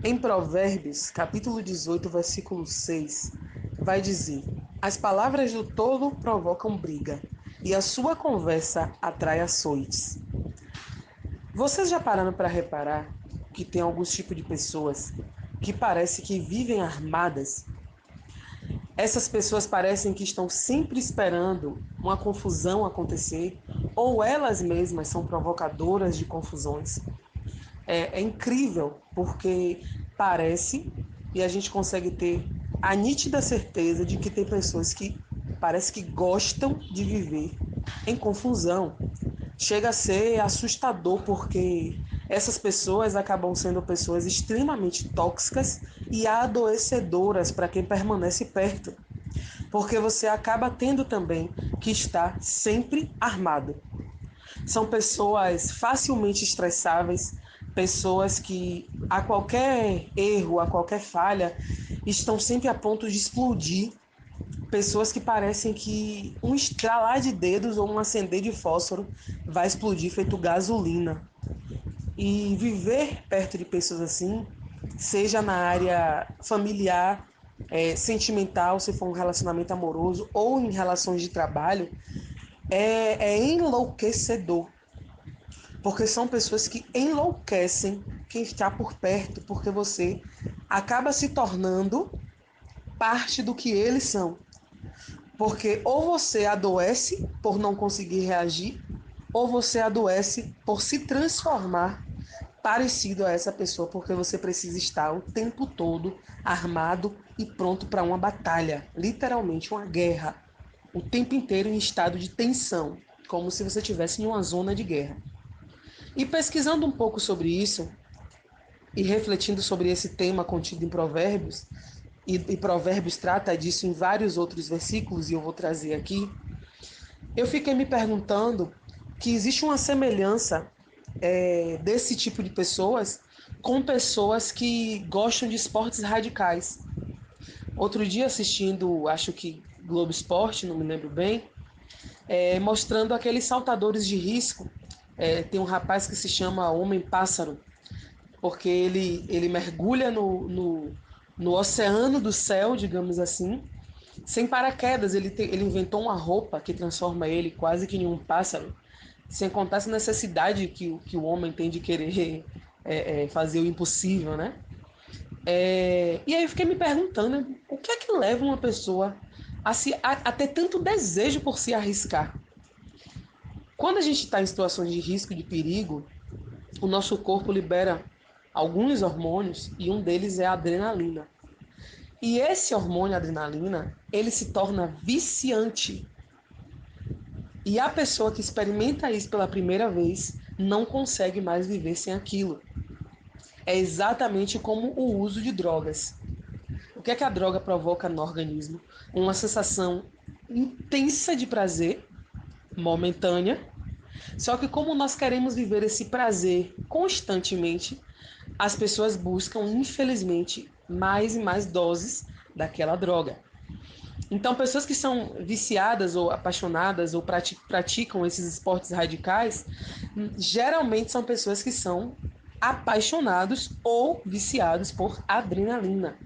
Em Provérbios, capítulo 18, versículo 6, vai dizer: As palavras do tolo provocam briga, e a sua conversa atrai açoites. Vocês já pararam para reparar que tem alguns tipos de pessoas que parece que vivem armadas? Essas pessoas parecem que estão sempre esperando uma confusão acontecer, ou elas mesmas são provocadoras de confusões. É incrível, porque parece, e a gente consegue ter a nítida certeza de que tem pessoas que parece que gostam de viver em confusão. Chega a ser assustador, porque essas pessoas acabam sendo pessoas extremamente tóxicas e adoecedoras para quem permanece perto, porque você acaba tendo também que estar sempre armado. São pessoas facilmente estressáveis, pessoas que a qualquer erro, a qualquer falha, estão sempre a ponto de explodir, pessoas que parecem que um estralar de dedos ou um acender de fósforo vai explodir feito gasolina. E viver perto de pessoas assim, seja na área familiar, sentimental, se for um relacionamento amoroso, ou em relações de trabalho, é enlouquecedor, porque são pessoas que enlouquecem quem está por perto, porque você acaba se tornando parte do que eles são. Porque ou você adoece por não conseguir reagir, ou você adoece por se transformar parecido a essa pessoa, porque você precisa estar o tempo todo armado e pronto para uma batalha, literalmente uma guerra, o tempo inteiro em estado de tensão, como se você estivesse em uma zona de guerra. E pesquisando um pouco sobre isso e refletindo sobre esse tema contido em Provérbios, e Provérbios trata disso em vários outros versículos, e eu vou trazer aqui, eu fiquei me perguntando que existe uma semelhança desse tipo de pessoas com pessoas que gostam de esportes radicais. Outro dia assistindo, acho que Globo Esporte, não me lembro bem, mostrando aqueles saltadores de risco. Tem um rapaz que se chama Homem Pássaro, porque ele mergulha no oceano do céu, digamos assim, sem paraquedas. Ele inventou uma roupa que transforma ele quase que em um pássaro, sem contar essa necessidade que o homem tem de querer fazer o impossível, né? E aí eu fiquei me perguntando o que é que leva uma pessoa a ter tanto desejo por se arriscar. Quando a gente está em situações de risco, de perigo, o nosso corpo libera alguns hormônios e um deles é a adrenalina. E esse hormônio, a adrenalina, ele se torna viciante. E a pessoa que experimenta isso pela primeira vez não consegue mais viver sem aquilo. É exatamente como o uso de drogas. O que é que a droga provoca no organismo? Uma sensação intensa de prazer, momentânea. Só que como nós queremos viver esse prazer constantemente, as pessoas buscam, infelizmente, mais e mais doses daquela droga. Então, pessoas que são viciadas ou apaixonadas ou praticam esses esportes radicais, geralmente são pessoas que são apaixonados ou viciados por adrenalina.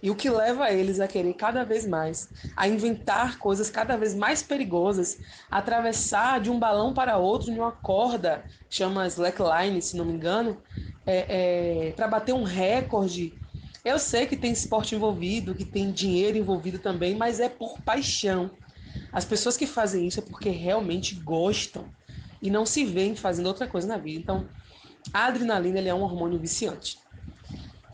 E o que leva eles a querer cada vez mais, a inventar coisas cada vez mais perigosas, atravessar de um balão para outro de uma corda, chama slackline, se não me engano, para bater um recorde. Eu sei que tem esporte envolvido, que tem dinheiro envolvido também, mas é por paixão. As pessoas que fazem isso é porque realmente gostam e não se veem fazendo outra coisa na vida. Então, a adrenalina ele é um hormônio viciante.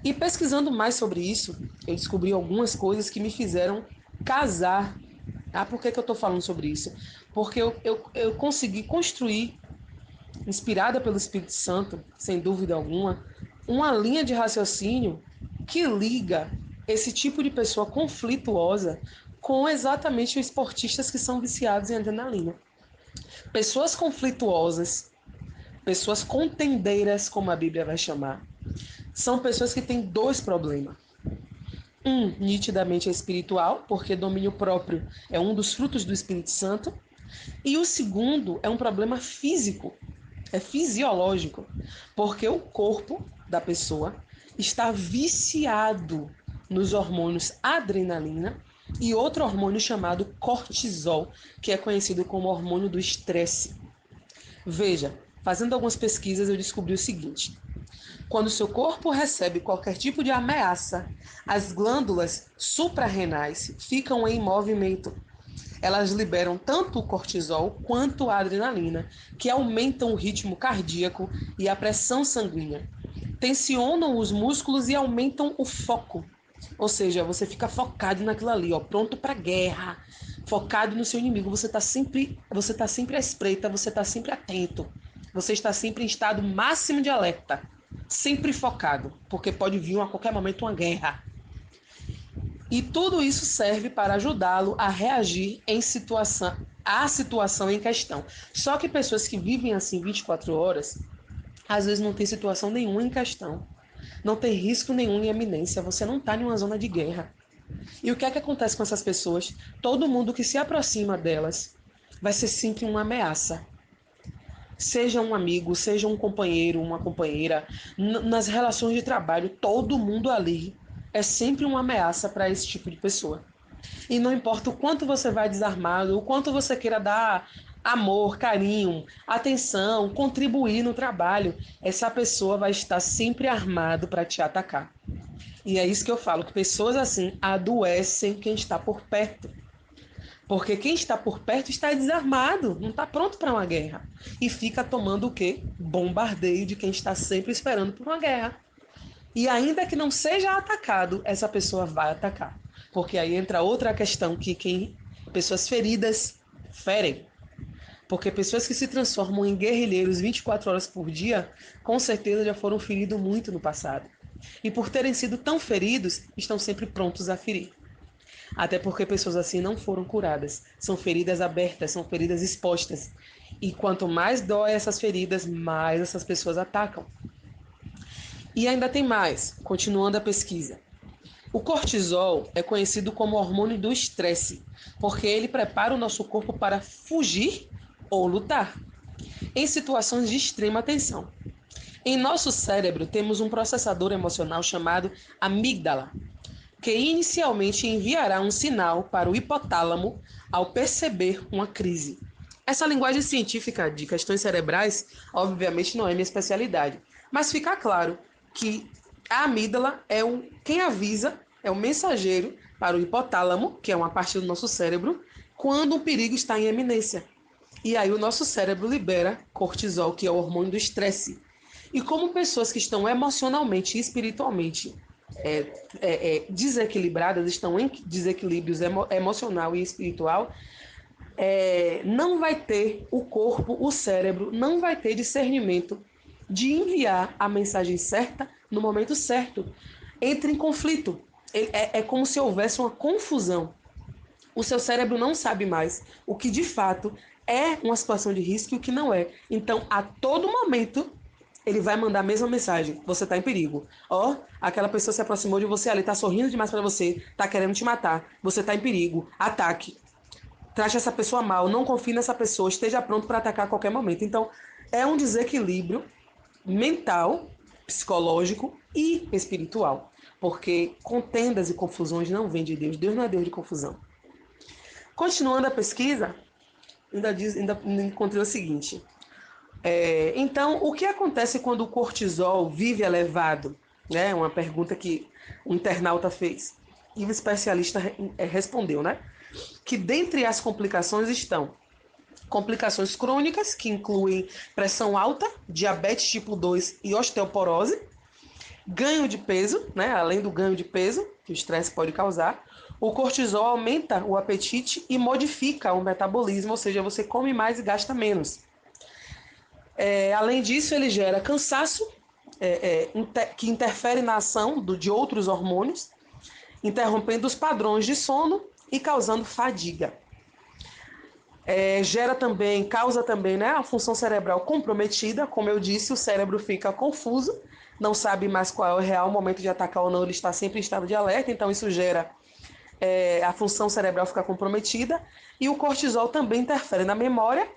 E pesquisando mais sobre isso, eu descobri algumas coisas que me fizeram casar. Por que eu estou falando sobre isso? Porque eu consegui construir, inspirada pelo Espírito Santo, sem dúvida alguma, uma linha de raciocínio que liga esse tipo de pessoa conflituosa com exatamente os esportistas que são viciados em adrenalina. Pessoas conflituosas, pessoas contendeiras, como a Bíblia vai chamar, são pessoas que têm dois problemas. Um, nitidamente é espiritual, porque domínio próprio é um dos frutos do Espírito Santo. E o segundo é um problema físico, é fisiológico, porque o corpo da pessoa está viciado nos hormônios adrenalina e outro hormônio chamado cortisol, que é conhecido como hormônio do estresse. Veja, fazendo algumas pesquisas eu descobri o seguinte: quando seu corpo recebe qualquer tipo de ameaça, as glândulas suprarrenais ficam em movimento. Elas liberam tanto o cortisol quanto a adrenalina, que aumentam o ritmo cardíaco e a pressão sanguínea. Tensionam os músculos e aumentam o foco. Ou seja, você fica focado naquilo ali, ó, pronto para guerra, focado no seu inimigo. Você tá sempre à espreita, você está sempre atento. Você está sempre em estado máximo de alerta, sempre focado, porque pode vir a qualquer momento uma guerra. E tudo isso serve para ajudá-lo a reagir à situação em questão. Só que pessoas que vivem assim 24 horas, às vezes não tem situação nenhuma em questão. Não tem risco nenhum em eminência. Você não está em uma zona de guerra. E o que é que acontece com essas pessoas? Todo mundo que se aproxima delas vai ser sempre uma ameaça. Seja um amigo, seja um companheiro, uma companheira, nas relações de trabalho, todo mundo ali é sempre uma ameaça para esse tipo de pessoa. E não importa o quanto você vai desarmado, o quanto você queira dar amor, carinho, atenção, contribuir no trabalho, essa pessoa vai estar sempre armado para te atacar. E é isso que eu falo, que pessoas assim adoecem quem está por perto. Porque quem está por perto está desarmado, não está pronto para uma guerra. E fica tomando o quê? Bombardeio de quem está sempre esperando por uma guerra. E ainda que não seja atacado, essa pessoa vai atacar. Porque aí entra outra questão que pessoas feridas ferem. Porque pessoas que se transformam em guerrilheiros 24 horas por dia, com certeza já foram feridos muito no passado. E por terem sido tão feridos, estão sempre prontos a ferir. Até porque pessoas assim não foram curadas. São feridas abertas, são feridas expostas. E quanto mais dói essas feridas, mais essas pessoas atacam. E ainda tem mais, continuando a pesquisa. O cortisol é conhecido como hormônio do estresse, porque ele prepara o nosso corpo para fugir ou lutar em situações de extrema tensão. Em nosso cérebro temos um processador emocional chamado amígdala, que inicialmente enviará um sinal para o hipotálamo ao perceber uma crise. Essa linguagem científica de questões cerebrais, obviamente, não é minha especialidade, mas fica claro que a amígdala é quem avisa, é o mensageiro para o hipotálamo, que é uma parte do nosso cérebro, quando o perigo está em eminência. E aí o nosso cérebro libera cortisol, que é o hormônio do estresse. E como pessoas que estão emocionalmente e espiritualmente desequilibradas, estão em desequilíbrios emocional e espiritual, não vai ter o corpo, o cérebro, não vai ter discernimento de enviar a mensagem certa no momento certo. Entra em conflito. É como se houvesse uma confusão. O seu cérebro não sabe mais o que de fato é uma situação de risco e o que não é. Então, a todo momento, ele vai mandar a mesma mensagem: você está em perigo. Ó, aquela pessoa se aproximou de você ali, está sorrindo demais para você, está querendo te matar. Você está em perigo. Ataque. Trate essa pessoa mal, não confie nessa pessoa, esteja pronto para atacar a qualquer momento. Então, é um desequilíbrio mental, psicológico e espiritual. Porque contendas e confusões não vêm de Deus. Deus não é Deus de confusão. Continuando a pesquisa, ainda encontrei o seguinte. Então, o que acontece quando o cortisol vive elevado? Né? Uma pergunta que um internauta fez. E o especialista respondeu, né? Que dentre as complicações estão complicações crônicas, que incluem pressão alta, diabetes tipo 2 e osteoporose, ganho de peso, né? Além do ganho de peso que o estresse pode causar, o cortisol aumenta o apetite e modifica o metabolismo, ou seja, você come mais e gasta menos. Além disso, ele gera cansaço, que interfere na ação de outros hormônios, interrompendo os padrões de sono e causando fadiga. Causa também, né, a função cerebral comprometida. Como eu disse, o cérebro fica confuso, não sabe mais qual é o real momento de atacar ou não, ele está sempre em estado de alerta, então isso gera a função cerebral ficar comprometida. E o cortisol também interfere na memória,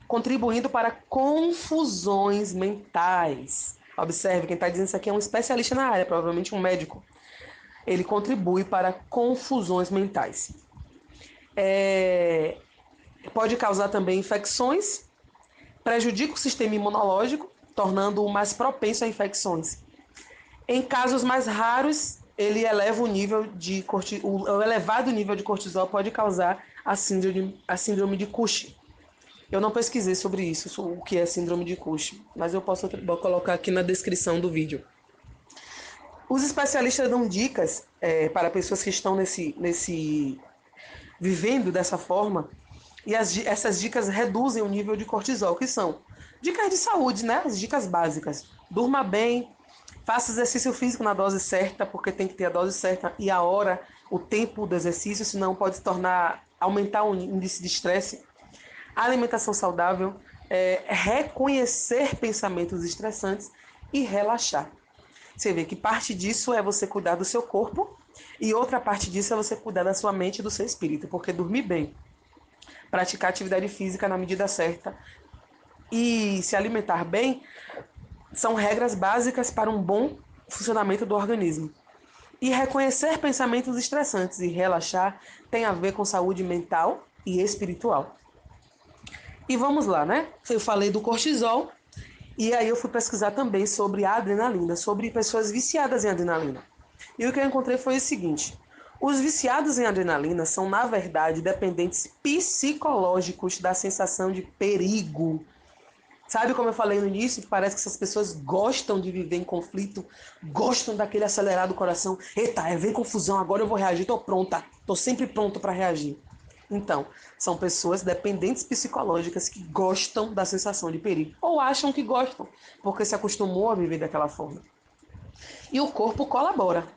contribuindo para confusões mentais. Observe, quem está dizendo isso aqui é um especialista na área, provavelmente um médico. Ele contribui para confusões mentais. Pode causar também infecções, prejudica o sistema imunológico, tornando-o mais propenso a infecções. Em casos mais raros, ele eleva o nível de o elevado nível de cortisol pode causar a síndrome de Cushing. Eu não pesquisei sobre isso, o que é síndrome de Cushing, mas eu posso colocar aqui na descrição do vídeo. Os especialistas dão dicas para pessoas que estão vivendo dessa forma, e essas dicas reduzem o nível de cortisol, que são dicas de saúde, né? As dicas básicas. Durma bem, faça exercício físico na dose certa, porque tem que ter a dose certa e a hora, o tempo do exercício, senão pode aumentar o índice de estresse. Alimentação saudável, reconhecer pensamentos estressantes e relaxar. Você vê que parte disso é você cuidar do seu corpo e outra parte disso é você cuidar da sua mente e do seu espírito, porque dormir bem, praticar atividade física na medida certa e se alimentar bem são regras básicas para um bom funcionamento do organismo. E reconhecer pensamentos estressantes e relaxar tem a ver com saúde mental e espiritual. E vamos lá, né? Eu falei do cortisol e aí eu fui pesquisar também sobre a adrenalina, sobre pessoas viciadas em adrenalina. E o que eu encontrei foi o seguinte: os viciados em adrenalina são, na verdade, dependentes psicológicos da sensação de perigo. Sabe como eu falei no início, que parece que essas pessoas gostam de viver em conflito, gostam daquele acelerado coração. Eita, vem confusão, agora eu vou reagir, tô pronta, tô sempre pronto para reagir. Então, são pessoas dependentes psicológicas que gostam da sensação de perigo, ou acham que gostam, porque se acostumou a viver daquela forma. E o corpo colabora.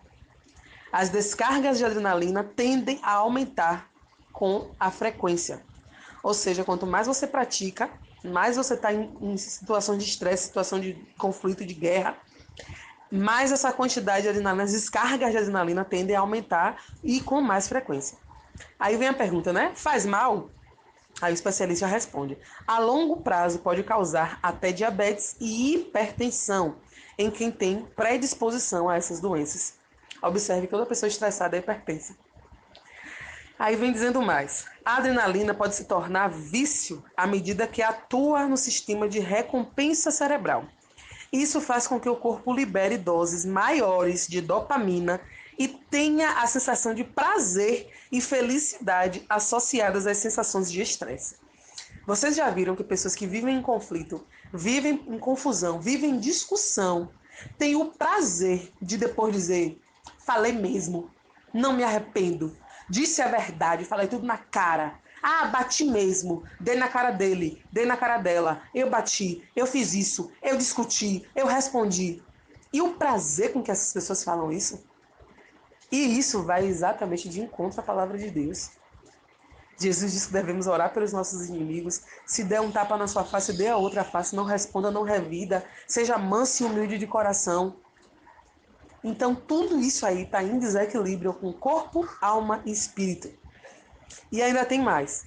As descargas de adrenalina tendem a aumentar com a frequência. Ou seja, quanto mais você pratica, mais você está em situação de estresse, situação de conflito, de guerra, mais essa quantidade de adrenalina, as descargas de adrenalina tendem a aumentar e com mais frequência. Aí vem a pergunta, né? Faz mal? Aí o especialista responde: a longo prazo pode causar até diabetes e hipertensão em quem tem predisposição a essas doenças. Observe que toda pessoa estressada é hipertensa. Aí vem dizendo mais: a adrenalina pode se tornar vício à medida que atua no sistema de recompensa cerebral. Isso faz com que o corpo libere doses maiores de dopamina e tenha a sensação de prazer e felicidade associadas às sensações de estresse. Vocês já viram que pessoas que vivem em conflito, vivem em confusão, vivem em discussão, têm o prazer de depois dizer: falei mesmo, não me arrependo, disse a verdade, falei tudo na cara. Ah, bati mesmo, dei na cara dele, dei na cara dela, eu bati, eu fiz isso, eu discuti, eu respondi. E o prazer com que essas pessoas falam isso? E isso vai exatamente de encontro à palavra de Deus. Jesus disse que devemos orar pelos nossos inimigos. Se der um tapa na sua face, dê a outra face. Não responda, não revida. Seja manso e humilde de coração. Então, tudo isso aí está em desequilíbrio com corpo, alma e espírito. E ainda tem mais.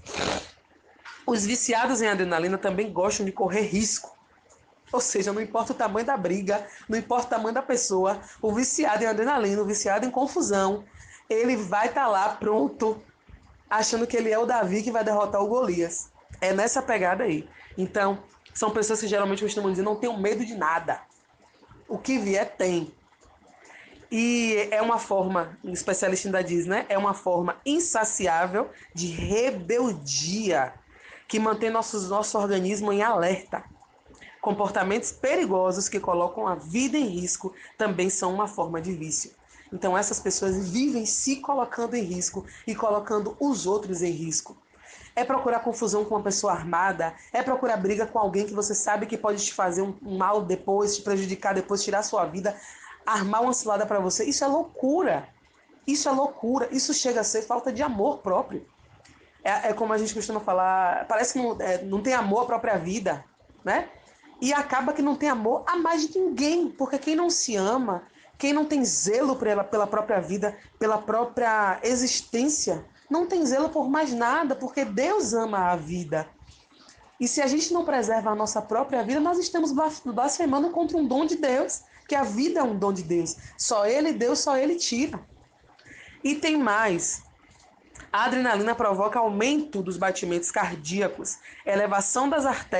Os viciados em adrenalina também gostam de correr risco. Ou seja, não importa o tamanho da briga, não importa o tamanho da pessoa, o viciado em adrenalina, o viciado em confusão, ele vai estar lá pronto, achando que ele é o Davi que vai derrotar o Golias. É nessa pegada aí. Então, são pessoas que geralmente costumam dizer: não tenho medo de nada. O que vier, tem. E é uma forma, o especialista ainda diz, né? É uma forma insaciável de rebeldia que mantém nosso organismo em alerta. Comportamentos perigosos que colocam a vida em risco também são uma forma de vício. Então essas pessoas vivem se colocando em risco e colocando os outros em risco. É procurar confusão com uma pessoa armada, é procurar briga com alguém que você sabe que pode te fazer um mal depois, te prejudicar depois, tirar sua vida, armar uma cilada para você. Isso é loucura. Isso é loucura. Isso chega a ser falta de amor próprio. É como a gente costuma falar, parece que não tem amor à própria vida, né? E acaba que não tem amor a mais de ninguém, porque quem não se ama, quem não tem zelo pela própria vida, pela própria existência, não tem zelo por mais nada, porque Deus ama a vida. E se a gente não preserva a nossa própria vida, nós estamos blasfemando contra um dom de Deus, que a vida é um dom de Deus. Só Ele deu, só Ele tira. E tem mais. A adrenalina provoca aumento dos batimentos cardíacos, elevação das artérias